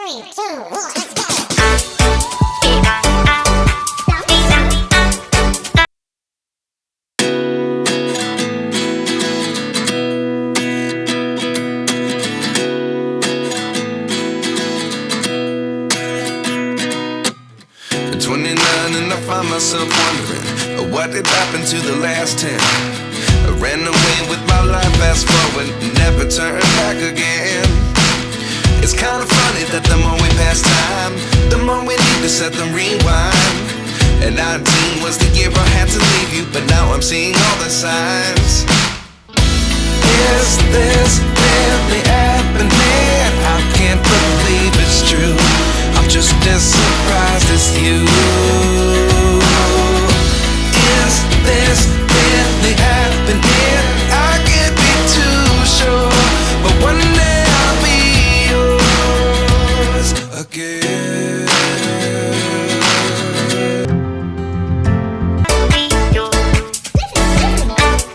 3, 2, 1, let's go. At 29 and I find myself wondering what did happen to the last 10. I ran away with my life, fast forward, never turn back again. It's kind of funny that the more we pass time, the more we need to set them rewind. And 19 was the year I had to leave you, but now I'm seeing all the signs. Is this really happening? I can't believe